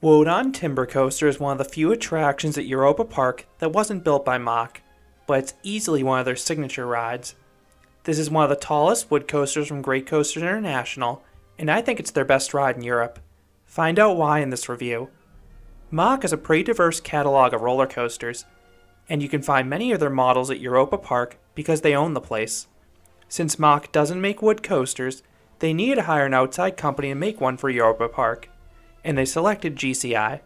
Wodan Timbur Coaster is one of the few attractions at Europa Park that wasn't built by Mack, but it's easily one of their signature rides. This is one of the tallest wood coasters from Great Coasters International, and I think it's their best ride in Europe. Find out why in this review. Mack has a pretty diverse catalog of roller coasters, and you can find many of their models at Europa Park because they own the place. Since Mack doesn't make wood coasters, they needed to hire an outside company to make one for Europa Park, and they selected GCI.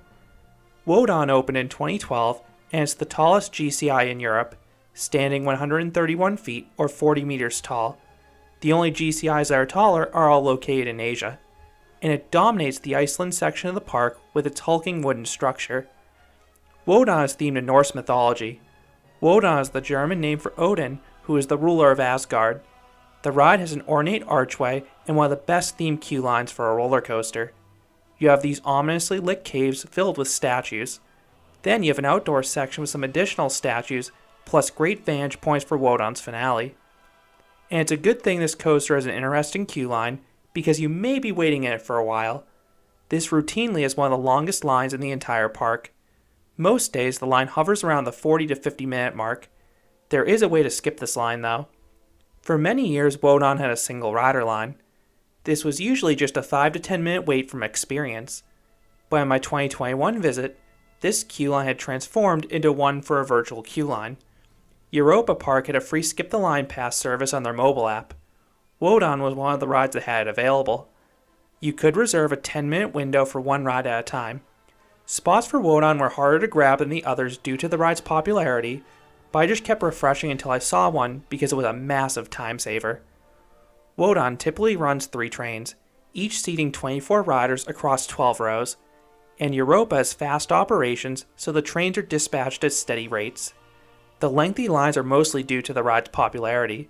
Wodan opened in 2012, and it's the tallest GCI in Europe, standing 131 feet or 40 meters tall. The only GCIs that are taller are all located in Asia, and it dominates the Iceland section of the park with its hulking wooden structure. Wodan is themed in Norse mythology. Wodan is the German name for Odin, who is the ruler of Asgard. The ride has an ornate archway and one of the best themed queue lines for a roller coaster. You have these ominously lit caves filled with statues. Then you have an outdoor section with some additional statues, plus great vantage points for Wodan's finale. And it's a good thing this coaster has an interesting queue line, because you may be waiting in it for a while. This routinely is one of the longest lines in the entire park. Most days the line hovers around the 40 to 50 minute mark. There is a way to skip this line though. For many years Wodan had a single rider line. This was usually just a 5 to 10 minute wait from experience. But in my 2021 visit, this queue line had transformed into one for a virtual queue line. Europa Park had a free skip the line pass service on their mobile app. Wodan was one of the rides that had it available. You could reserve a 10-minute window for one ride at a time. Spots for Wodan were harder to grab than the others due to the ride's popularity, but I just kept refreshing until I saw one because it was a massive time saver. Wodan typically runs 3 trains, each seating 24 riders across 12 rows, and Europa has fast operations, so the trains are dispatched at steady rates. The lengthy lines are mostly due to the ride's popularity.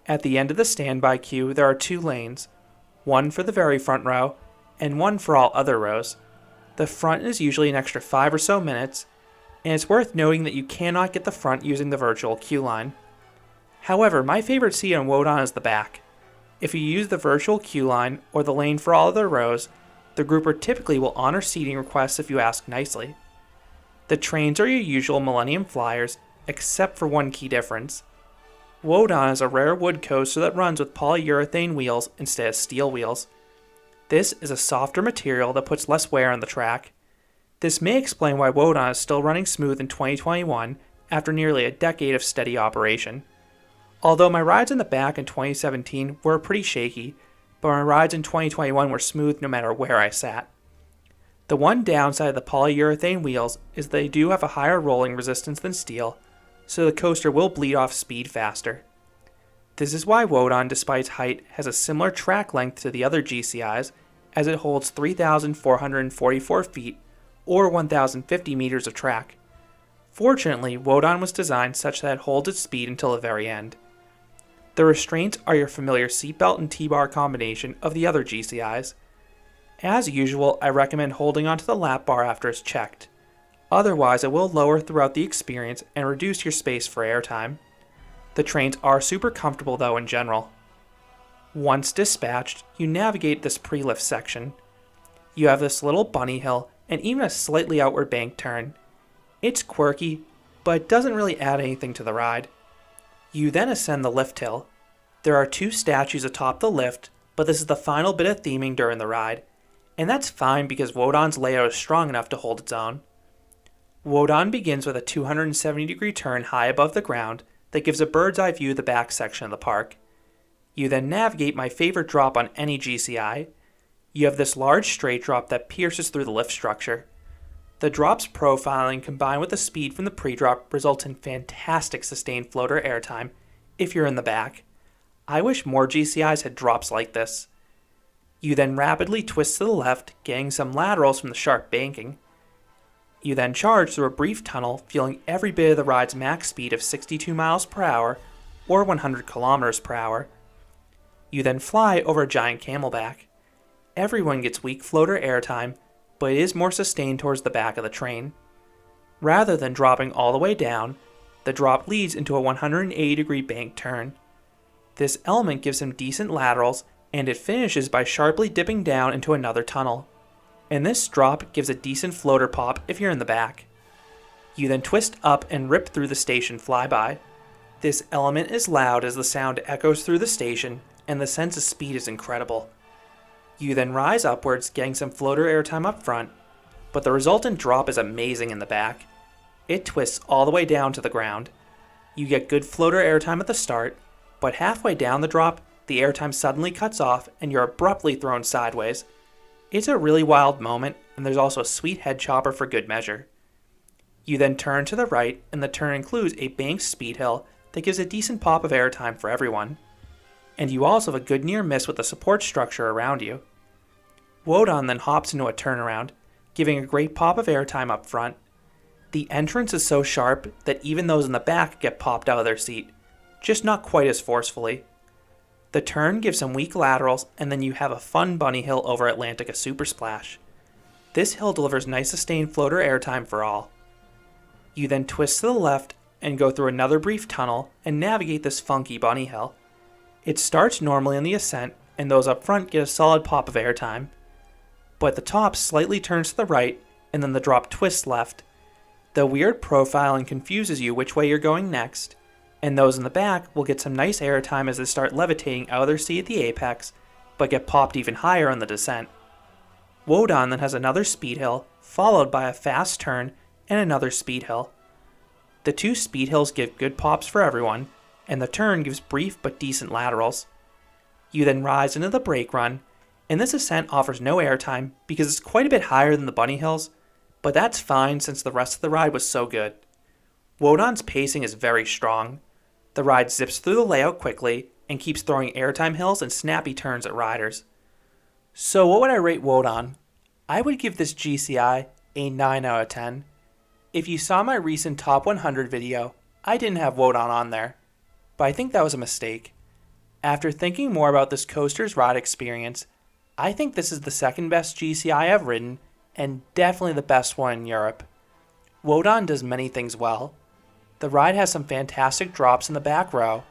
At the end of the standby queue, there are 2 lanes, one for the very front row, and one for all other rows. The front is usually an extra 5 or so minutes, and it's worth noting that you cannot get the front using the virtual queue line. However, my favorite seat on Wodan is the back. If you use the virtual queue line or the lane for all other rows, the grouper typically will honor seating requests if you ask nicely. The trains are your usual Millennium Flyers, except for one key difference. Wodan is a rare wood coaster that runs with polyurethane wheels instead of steel wheels. This is a softer material that puts less wear on the track. This may explain why Wodan is still running smooth in 2021 after nearly a decade of steady operation. Although my rides in the back in 2017 were pretty shaky, but my rides in 2021 were smooth no matter where I sat. The one downside of the polyurethane wheels is they do have a higher rolling resistance than steel, so the coaster will bleed off speed faster. This is why Wodan, despite its height, has a similar track length to the other GCIs, as it holds 3,444 feet, or 1,050 meters of track. Fortunately, Wodan was designed such that it holds its speed until the very end. The restraints are your familiar seatbelt and T-bar combination of the other GCIs. As usual, I recommend holding onto the lap bar after it's checked. Otherwise, it will lower throughout the experience and reduce your space for airtime. The trains are super comfortable though in general. Once dispatched, you navigate this pre-lift section. You have this little bunny hill and even a slightly outward bank turn. It's quirky, but it doesn't really add anything to the ride. You then ascend the lift hill. There are 2 statues atop the lift, but this is the final bit of theming during the ride, and that's fine because Wodan's layout is strong enough to hold its own. Wodan begins with a 270-degree turn high above the ground that gives a bird's eye view of the back section of the park. You then navigate my favorite drop on any GCI. You have this large straight drop that pierces through the lift structure. The drop's profiling combined with the speed from the pre-drop results in fantastic sustained floater airtime if you're in the back. I wish more GCIs had drops like this. You then rapidly twist to the left, getting some laterals from the sharp banking. You then charge through a brief tunnel, feeling every bit of the ride's max speed of 62 miles per hour or 100 kilometers per hour. You then fly over a giant camelback. Everyone gets weak floater airtime, but it is more sustained towards the back of the train. Rather than dropping all the way down, the drop leads into a 180-degree bank turn. This element gives him decent laterals, and it finishes by sharply dipping down into another tunnel. and this drop gives a decent floater pop if you're in the back. You then twist up and rip through the station flyby. This element is loud as the sound echoes through the station, and the sense of speed is incredible. You then rise upwards, getting some floater airtime up front, but the resultant drop is amazing in the back. It twists all the way down to the ground. You get good floater airtime at the start, but halfway down the drop, the airtime suddenly cuts off and you're abruptly thrown sideways. It's a really wild moment, and there's also a sweet head chopper for good measure. You then turn to the right, and the turn includes a banked speed hill that gives a decent pop of airtime for everyone. And you also have a good near miss with the support structure around you. Wodan then hops into a turnaround, giving a great pop of airtime up front. The entrance is so sharp that even those in the back get popped out of their seat, just not quite as forcefully. The turn gives some weak laterals, and then you have a fun bunny hill over Atlantica Super Splash. This hill delivers nice sustained floater airtime for all. You then twist to the left and go through another brief tunnel and navigate this funky bunny hill. It starts normally on the ascent, and those up front get a solid pop of airtime. But the top slightly turns to the right, and then the drop twists left. The weird profiling confuses you which way you're going next, and those in the back will get some nice airtime as they start levitating out of their seat at the apex, but get popped even higher on the descent. Wodan then has another speed hill, followed by a fast turn and another speed hill. The two speed hills give good pops for everyone, and the turn gives brief but decent laterals. You then rise into the brake run, and this ascent offers no airtime because it's quite a bit higher than the bunny hills, but that's fine since the rest of the ride was so good. Wodan's pacing is very strong. The ride zips through the layout quickly and keeps throwing airtime hills and snappy turns at riders. So what would I rate Wodan? I would give this GCI a 9 out of 10. If you saw my recent Top 100 video, I didn't have Wodan on there, but I think that was a mistake. After thinking more about this coaster's ride experience, I think this is the second best GCI I've ridden, and definitely the best one in Europe. Wodan does many things well. The ride has some fantastic drops in the back row,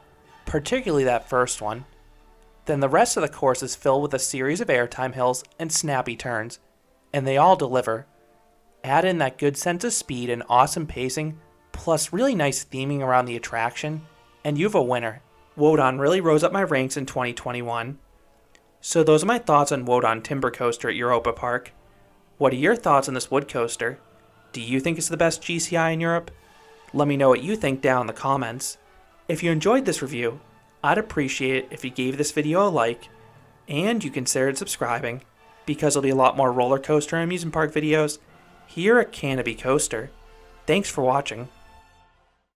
particularly that first one. Then the rest of the course is filled with a series of airtime hills and snappy turns, and they all deliver. Add in that good sense of speed and awesome pacing, plus really nice theming around the attraction, and you have a winner. Wodan really rose up my ranks in 2021. So those are my thoughts on Wodan Timbur Coaster at Europa Park. What are your thoughts on this wood coaster? Do you think it's the best GCI in Europe? Let me know what you think down in the comments. If you enjoyed this review, I'd appreciate it if you gave this video a like, and you considered subscribing, because there'll be a lot more roller coaster and amusement park videos here at Canopy Coaster. Thanks for watching.